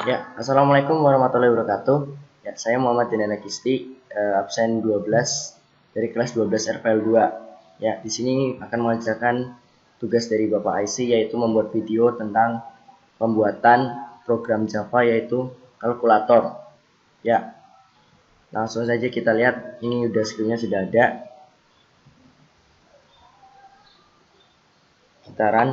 Ya, Assalamualaikum warahmatullahi wabarakatuh. Ya, saya Muhammad Dinana Kisti, absen 12 dari kelas 12 RPL 2. Ya, di sini akan mengerjakan tugas dari Bapak IC, yaitu membuat video tentang pembuatan program Java yaitu kalkulator. Ya, langsung saja kita lihat. Ini udah screen-nya sudah ada. Kita run.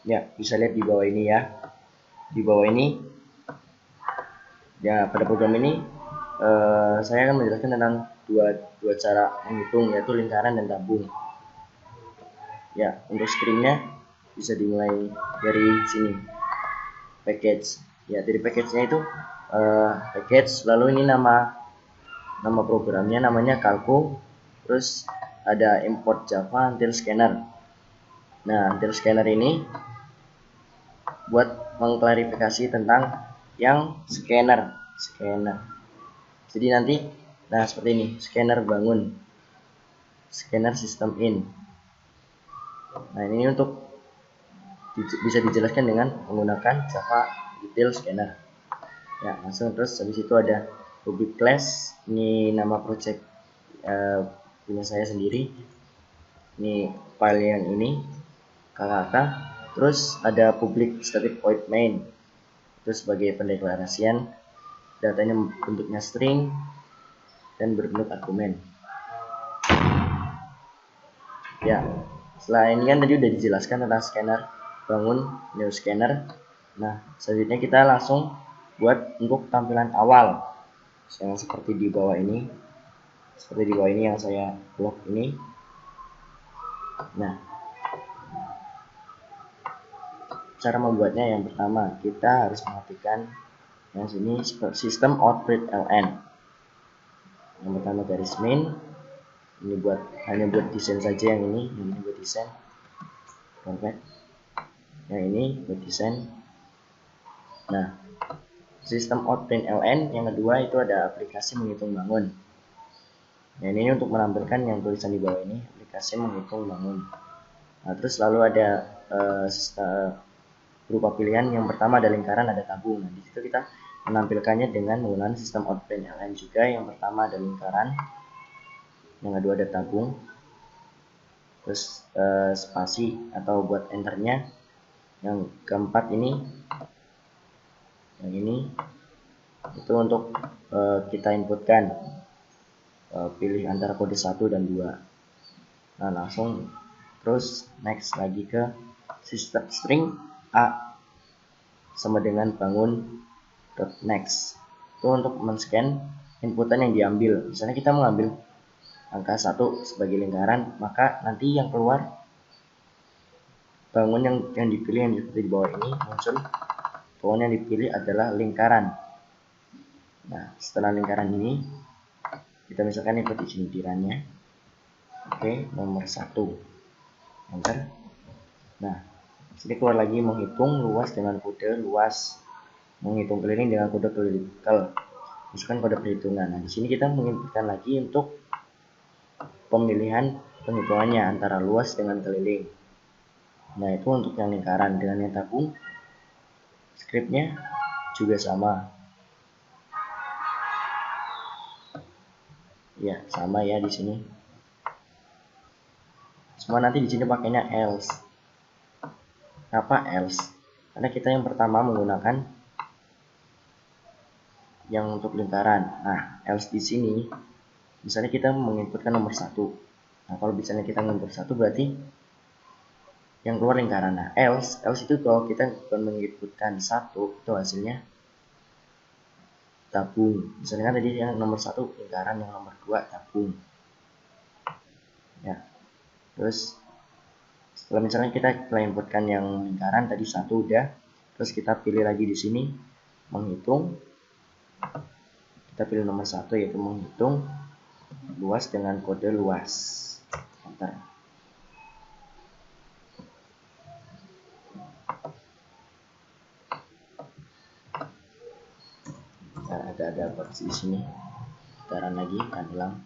Ya, bisa lihat di bawah ini ya. Di bawah ini, ya pada program ini saya akan menjelaskan tentang dua cara menghitung, yaitu lingkaran dan tabung. Ya, untuk screennya bisa dimulai dari sini, package. Ya, dari package-nya itu package, lalu ini nama programnya namanya Kalko, terus ada import Java until scanner. Nah, until scanner ini buat mengklarifikasi tentang yang scanner. Jadi nanti, nah seperti ini, scanner bangun, scanner system in. Nah, ini untuk bisa dijelaskan dengan menggunakan Java detail scanner. Ya, langsung terus habis itu ada public class, ini nama project punya saya sendiri. Ini file yang ini KKK. Terus ada public static void main. Terus sebagai pendeklarasian, datanya bentuknya string dan berbentuk argumen. Ya, setelah ini kan tadi udah dijelaskan tentang scanner bangun new scanner. Nah, selanjutnya kita langsung buat untuk tampilan awal yang seperti di bawah ini. Seperti di bawah ini yang saya blok ini. Nah, cara membuatnya yang pertama kita harus mengartikan yang sini sistem output ln. Yang pertama garis main, ini hanya buat desain saja, yang ini buat desain. Perfect. Yang ini buat desain. Nah, sistem output ln yang kedua itu ada aplikasi menghitung bangun. Nah, ini untuk menampilkan yang tulisan di bawah ini, aplikasi menghitung bangun. Nah, terus lalu ada berupa pilihan. Yang pertama ada lingkaran, ada tabung. Nah, di situ kita menampilkannya dengan menggunakan sistem output ln juga. Yang pertama ada lingkaran, yang kedua ada tabung, terus spasi atau buat enternya. Yang keempat ini, yang ini itu untuk kita inputkan, pilih antara kode 1 dan 2. Nah, langsung terus next lagi ke system string a sama dengan bangun next. Itu untuk men-scan inputan yang diambil. Misalnya kita mengambil angka 1 sebagai lingkaran, maka nanti yang keluar bangun yang dipilih, yang seperti di bawah ini muncul, bangun yang dipilih adalah lingkaran. Nah, setelah lingkaran ini kita misalkan input di sini tirannya. Oke, nomor 1 enter. Nah, sini keluar lagi menghitung luas dengan kode luas, menghitung keliling dengan kode critical, misalkan kode perhitungan. Nah, di sini kita menginputkan lagi untuk pemilihan penghitungannya antara luas dengan keliling. Nah, itu untuk yang lingkaran. Dengan yang tabung, scriptnya juga sama. Ya, sama ya di sini. Semua nanti di sini pakainya else. Kenapa else? Karena kita yang pertama menggunakan yang untuk lingkaran. Nah, else di sini misalnya kita menginputkan nomor 1. Nah, kalau misalnya kita menginput 1 berarti yang keluar lingkaran. Nah, else itu kalau kita bukan menginputkan 1, itu hasilnya tabung. Misalnya kan tadi yang nomor 1 lingkaran, yang nomor 2 tabung. Ya. Terus setelah misalnya kita inputkan yang lingkaran tadi 1 udah, terus kita pilih lagi di sini menghitung. Kita pilih nomor 1 yaitu menghitung luas dengan kode luas. Enter. Nah, ada box di sini. putaran lagi akan hilang.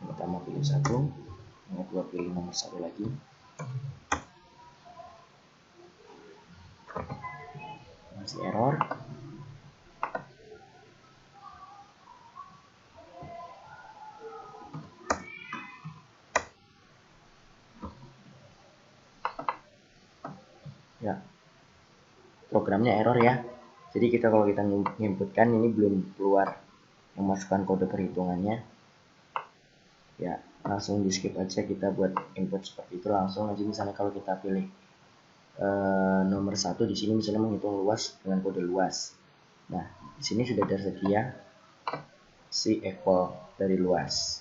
Yang pertama pilih 1, yang kedua pilih nomor 1 lagi. Masih error. Ya, programnya error ya. Jadi kalau kita menginputkan ini belum keluar memasukkan kode perhitungannya. Ya, langsung di skip aja, kita buat input seperti itu langsung aja. Misalnya kalau kita pilih nomor 1 di sini misalnya menghitung luas dengan kode luas. Nah, di sini sudah tersedia si equal dari luas.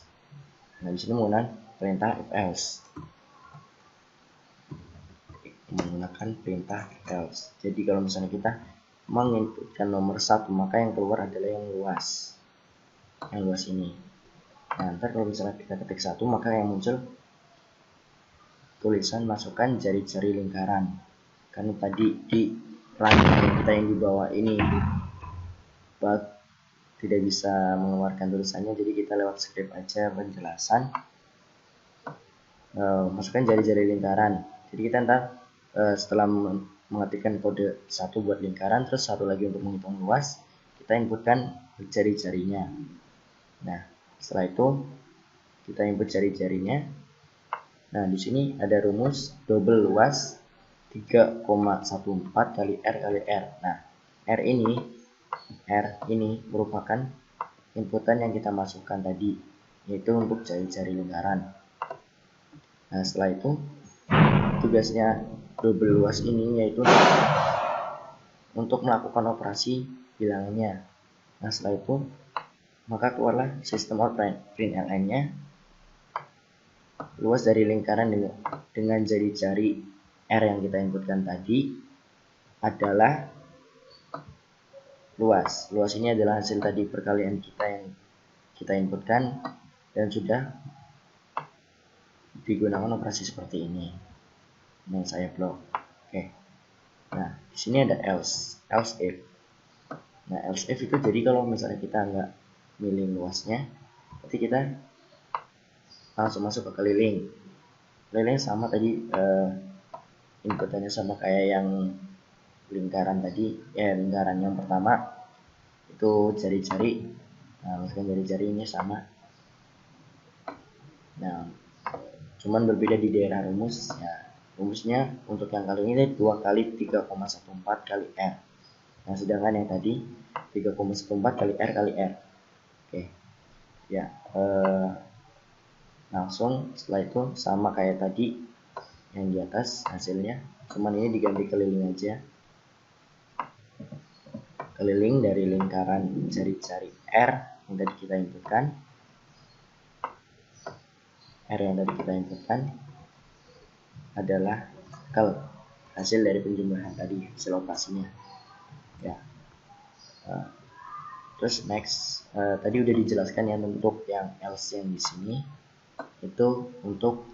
Nah, di sini menggunakan perintah if else. Menggunakan perintah if else. Jadi kalau misalnya kita menginputkan nomor 1, maka yang keluar adalah yang luas. Yang luas ini. Nah, ntar kalau misalnya kita ketik 1, maka yang muncul tulisan masukkan jari-jari lingkaran. Karena tadi di rangkaian kita yang di bawah ini bug tidak bisa mengeluarkan tulisannya, jadi kita lewat script aja penjelasan. Masukkan jari-jari lingkaran. Jadi kita ntar setelah mengetikkan kode 1 buat lingkaran, terus 1 lagi untuk menghitung luas, kita inputkan jari-jarinya. Nah, setelah itu kita input jari-jarinya. Nah, di sini ada rumus double luas 3,14 kali R kali R. Nah, R ini merupakan inputan yang kita masukkan tadi, yaitu untuk jari-jari lingkaran. Nah, setelah itu tugasnya double luas ini yaitu untuk melakukan operasi bilangannya. Nah, setelah itu maka keluarlah sistem out println-nya. Luas dari lingkaran dengan jari-jari R yang kita inputkan tadi adalah luas. Luas ini adalah hasil tadi perkalian kita yang kita inputkan dan sudah digunakan operasi seperti ini. Ini saya blok. Oke. Nah, di sini ada else if. Nah, else if itu jadi kalau misalnya kita nggak milih luasnya, berarti kita langsung masuk ke keliling. Keliling sama tadi inputannya sama kayak yang lingkaran tadi, lingkaran yang pertama itu jari-jari. Nah, masukkan jari-jari ini sama. Nah, cuman berbeda di daerah rumus. Ya, rumusnya untuk yang kali ini 2 kali 3,14 kali R. Nah, sedangkan yang tadi 3,14 kali R kali R. Oke. Ya, langsung setelah itu sama kayak tadi yang di atas hasilnya, cuman ini diganti keliling aja. Keliling dari lingkaran jari-jari R yang tadi kita inputkan. R yang tadi kita inputkan adalah hasil dari penjumlahan tadi, hasil operasinya. Ya. Terus next, tadi udah dijelaskan ya untuk yang else yang di sini itu untuk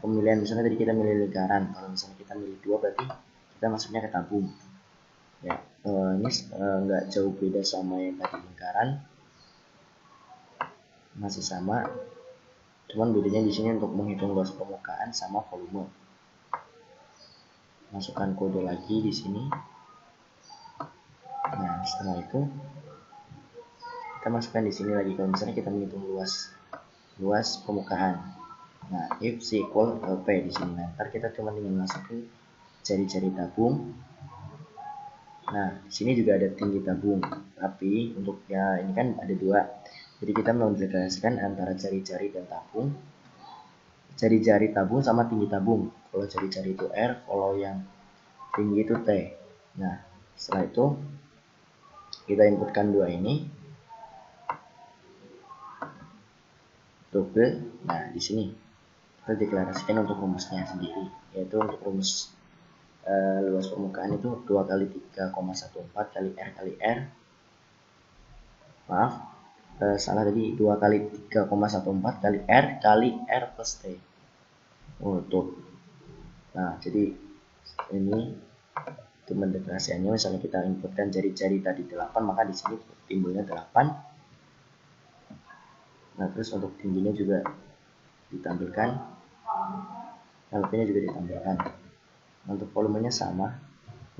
pemilihan. Misalnya tadi kita milih lingkaran, kalau misalnya kita milih 2 berarti kita masuknya ke tabung. Ya, ini nggak jauh beda sama yang tadi lingkaran, masih sama, cuman bedanya di sini untuk menghitung luas permukaan sama volume. Masukkan kode lagi di sini. Nah, setelah itu kita masukkan di sini lagi kalau misalnya kita menghitung luas permukaan. Nah, if c equal lp di sini. Nah, ntar kita cuma tinggal masukin jari-jari tabung. Nah, di sini juga ada tinggi tabung, tapi untuk ya ini kan ada 2. Jadi kita mendeklarasikan antara jari-jari dan tabung. Jari-jari tabung sama tinggi tabung. Kalau jari-jari itu R, kalau yang tinggi itu T. Nah, setelah itu kita inputkan 2 ini. Double. Nah, di sini kita deklarasikan untuk rumusnya sendiri, yaitu untuk rumus luas permukaan itu 2 kali 3,14 kali R kali R. Maaf, salah tadi, 2 kali 3,14 kali R kali R plus T. Untuk nah, jadi ini Untuk mendeklarasikannya, misalnya kita inputkan jari-jari tadi 8, maka di sini timbulnya 8. Nah, terus untuk tingginya juga ditampilkan, LP-nya juga ditampilkan. Untuk volumenya sama,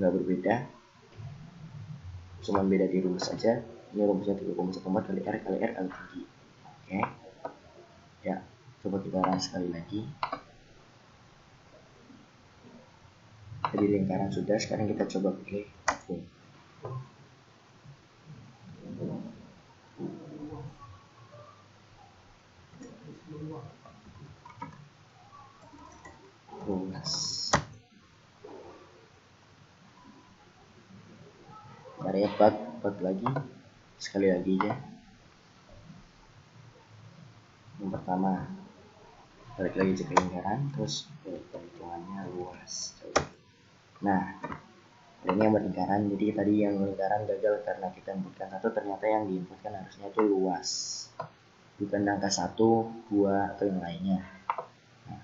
nggak berbeda, cuma beda di rumus saja. Ini rumusnya 3,14 kali R kali R kali tinggi. Oke, ya, coba kita run sekali lagi. Jadi lingkaran sudah, sekarang kita coba pilih tabung. Luas. Mari ya, bug lagi, sekali lagi aja. Yang pertama, balik lagi ke lingkaran, terus perhitungannya luas. Nah, ini yang berlingkaran. Jadi tadi yang lingkaran gagal karena kita inputkan 1, ternyata yang diinputkan harusnya itu luas, bukan angka 1, 2 atau yang lainnya. Nah,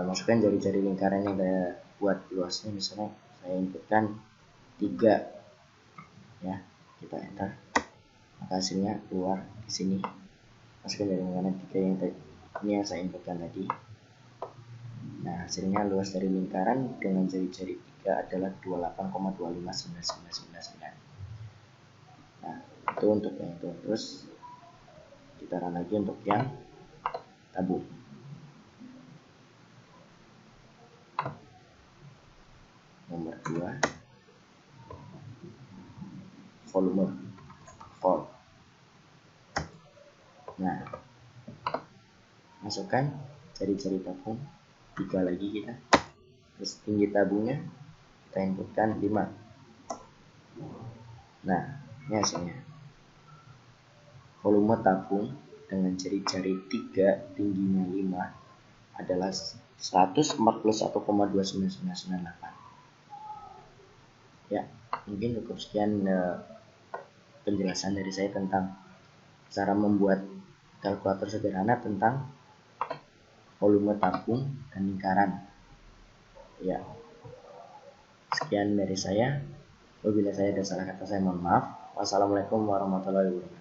masukkan jari-jari lingkaran yang saya buat luasnya, misalnya saya inputkan 3, ya, kita enter, maka hasilnya keluar di sini. Masukkan jari lingkaran 3 yang tadi, ini yang saya inputkan tadi. Nah, hasilnya luas dari lingkaran dengan jari-jari 3 adalah 28,259999. Nah, itu untuk yang itu. Terus kita run lagi untuk yang tabung. Nomor 2, volume vol. Nah, masukkan jari-jari tabung 3 lagi kita. Terus tinggi tabungnya kita inputkan 5. Nah, ini hasilnya. Volume tabung dengan jari-jari 3 tingginya 5 adalah 141,299998. Ya, mungkin cukup sekian penjelasan dari saya tentang cara membuat kalkulator sederhana tentang volume tabung dan lingkaran. Ya, sekian dari saya. Apabila saya ada salah kata, saya mohon maaf. Wassalamualaikum warahmatullahi wabarakatuh.